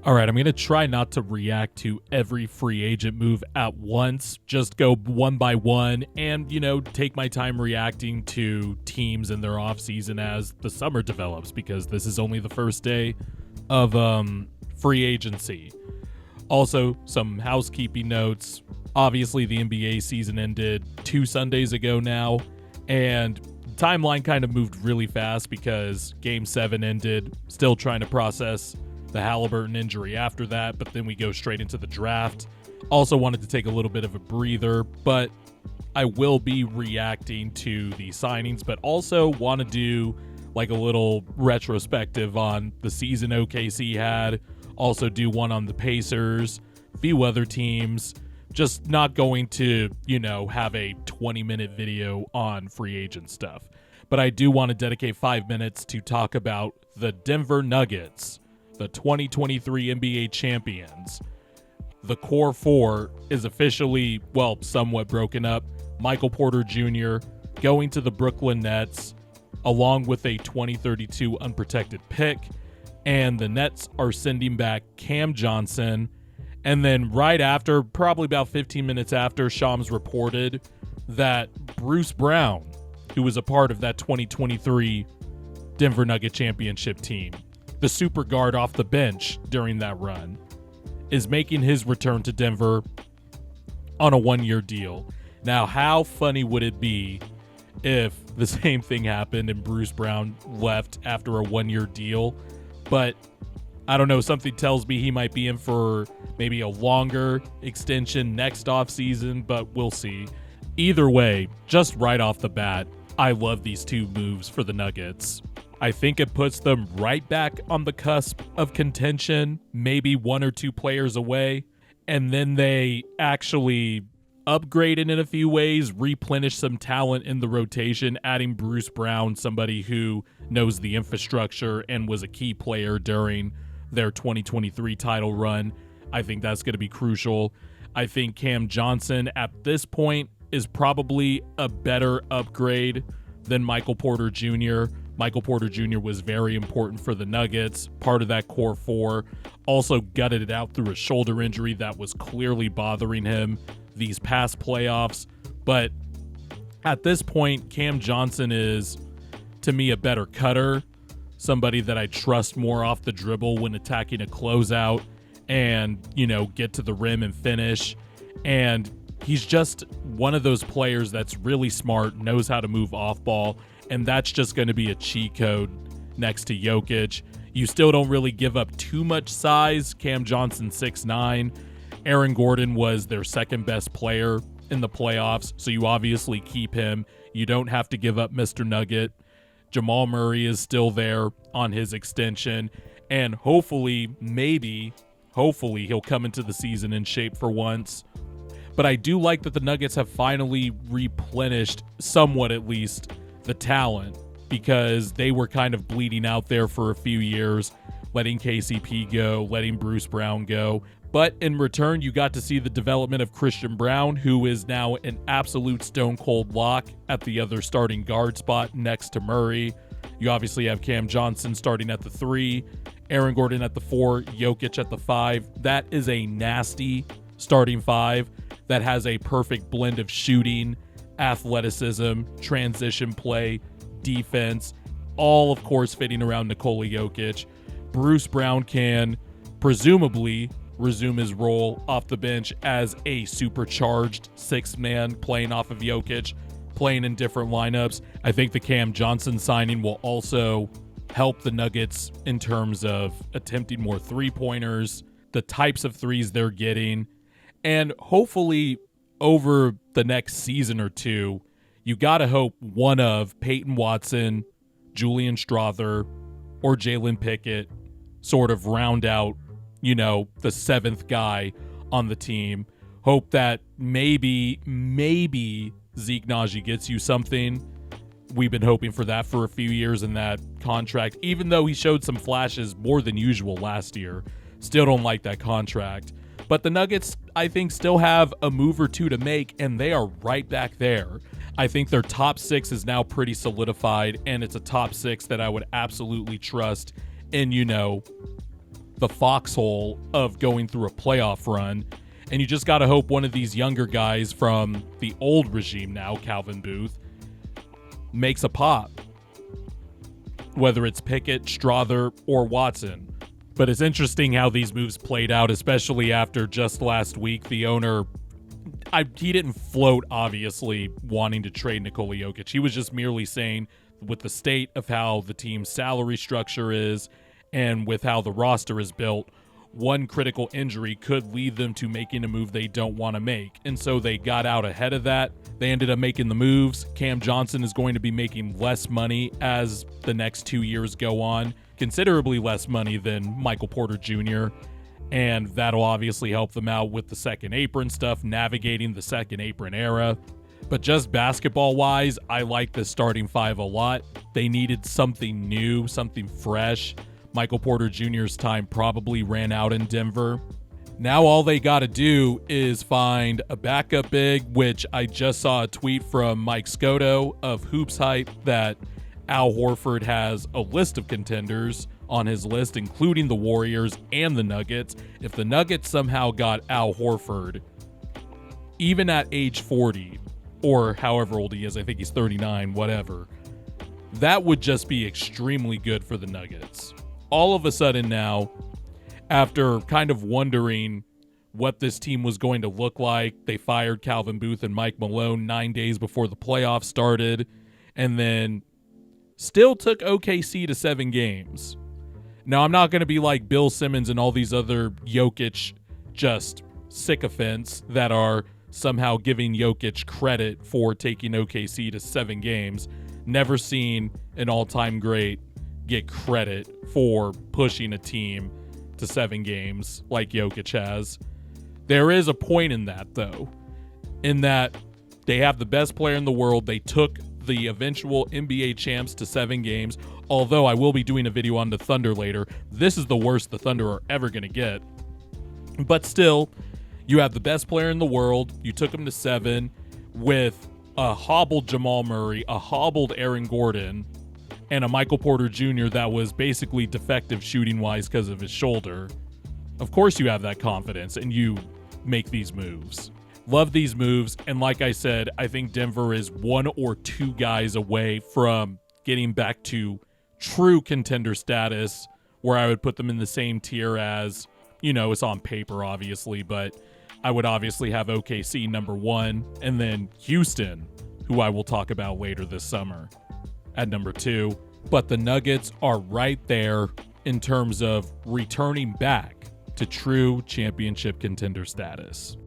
All right, I'm going to try not to react to every free agent move at once. Just go one by one and, take my time reacting to teams in their offseason as the summer develops, because this is only the first day of free agency. Also, some housekeeping notes. Obviously, the NBA season ended 2 Sundays ago now, and timeline kind of moved really fast because Game 7 ended. Still trying to process the Halliburton injury after that, but then we go straight into the draft. Also wanted to take a little bit of a breather, but I will be reacting to the signings, but also want to do like a little retrospective on the season OKC had, also do one on the Pacers, a few other teams. Just not going to, have a 20-minute video on free agent stuff. But I do want to dedicate 5 minutes to talk about the Denver Nuggets, the 2023 NBA champions. The core four is officially, somewhat broken up. Michael Porter Jr. going to the Brooklyn Nets, along with a 2032 unprotected pick. And the Nets are sending back Cam Johnson. And then right after, probably about 15 minutes after, Shams reported that Bruce Brown, who was a part of that 2023 Denver Nugget championship team, the super guard off the bench during that run, is making his return to Denver on a 1-year deal. Now, how funny would it be if the same thing happened and Bruce Brown left after a 1-year deal? But I don't know, something tells me he might be in for maybe a longer extension next offseason, but we'll see. Either way, just right off the bat, I love these two moves for the Nuggets. I think it puts them right back on the cusp of contention, maybe 1 or 2 players away, and then they actually upgrade it in a few ways, replenish some talent in the rotation, adding Bruce Brown, somebody who knows the infrastructure and was a key player during their 2023 title run. I think that's going to be crucial. I think Cam Johnson at this point is probably a better upgrade than Michael Porter Jr. Michael Porter Jr. was very important for the Nuggets, part of that core four. Also gutted it out through a shoulder injury that was clearly bothering him these past playoffs. But at this point, Cam Johnson is, to me, a better cutter, somebody that I trust more off the dribble when attacking a closeout and, get to the rim and finish. And he's just one of those players that's really smart, knows how to move off ball, and that's just going to be a cheat code next to Jokic. You still don't really give up too much size. Cam Johnson 6'9". Aaron Gordon was their second best player in the playoffs, so you obviously keep him. You don't have to give up Mr. Nugget. Jamal Murray is still there on his extension, and hopefully he'll come into the season in shape for once. But I do like that the Nuggets have finally replenished, somewhat at least, the talent, because they were kind of bleeding out there for a few years, letting KCP go, letting Bruce Brown go. But in return, you got to see the development of Christian Braun, who is now an absolute stone-cold lock at the other starting guard spot next to Murray. You obviously have Cam Johnson starting at the 3, Aaron Gordon at the 4, Jokic at the 5. That is a nasty starting 5 that has a perfect blend of shooting, athleticism, transition play, defense, all, of course, fitting around Nikola Jokic. Bruce Brown can presumably resume his role off the bench as a supercharged 6-man playing off of Jokic, playing in different lineups. I think the Cam Johnson signing will also help the Nuggets in terms of attempting more three-pointers, the types of threes they're getting, and hopefully over the next season or two, you got to hope one of Peyton Watson, Julian Strawther, or Jalen Pickett sort of round out, the 7th guy on the team. Hope that maybe Zeke Naji gets you something. We've been hoping for that for a few years in that contract, even though he showed some flashes more than usual last year. Still don't like that contract. But the Nuggets, I think, still have a move or two to make, and they are right back there. I think their top 6 is now pretty solidified, and it's a top 6 that I would absolutely trust in, the the foxhole of going through a playoff run. And you just got to hope one of these younger guys from the old regime now, Calvin Booth, makes a pop. Whether it's Pickett, Strother, or Watson. But it's interesting how these moves played out, especially after just last week, the owner, he didn't float, obviously, wanting to trade Nikola Jokic. He was just merely saying, with the state of how the team's salary structure is and with how the roster is built, one critical injury could lead them to making a move they don't want to make. And so they got out ahead of that. They ended up making the moves. Cam Johnson is going to be making less money as the next 2 years go on, considerably less money than Michael Porter Jr., and that'll obviously help them out with the second apron stuff, navigating the second apron era. But just basketball-wise, I like the starting five a lot. They needed something new, something fresh. Michael Porter Jr.'s time probably ran out in Denver. Now all they got to do is find a backup big, which I just saw a tweet from Mike Scotto of Hoops Hype that Al Horford has a list of contenders on his list, including the Warriors and the Nuggets. If the Nuggets somehow got Al Horford, even at age 40, or however old he is, I think he's 39, whatever, that would just be extremely good for the Nuggets. All of a sudden now, after kind of wondering what this team was going to look like, they fired Calvin Booth and Mike Malone 9 days before the playoffs started, and then still took OKC to 7 games. Now, I'm not going to be like Bill Simmons and all these other Jokic just sycophants that are somehow giving Jokic credit for taking OKC to 7 games. Never seen an all-time great get credit for pushing a team to 7 games like Jokic has. There is a point in that, though, in that they have the best player in the world. They took the eventual NBA champs to 7 games, although I will be doing a video on the Thunder later. This is the worst the Thunder are ever going to get. But still, you have the best player in the world. You took him to 7 with a hobbled Jamal Murray, a hobbled Aaron Gordon, and a Michael Porter Jr. that was basically defective shooting-wise because of his shoulder. Of course you have that confidence, and you make these moves. Love these moves, and like I said, I think Denver is 1 or 2 guys away from getting back to true contender status, where I would put them in the same tier as, it's on paper, obviously, but I would obviously have OKC number 1, and then Houston, who I will talk about later this summer, at number 2. But the Nuggets are right there in terms of returning back to true championship contender status.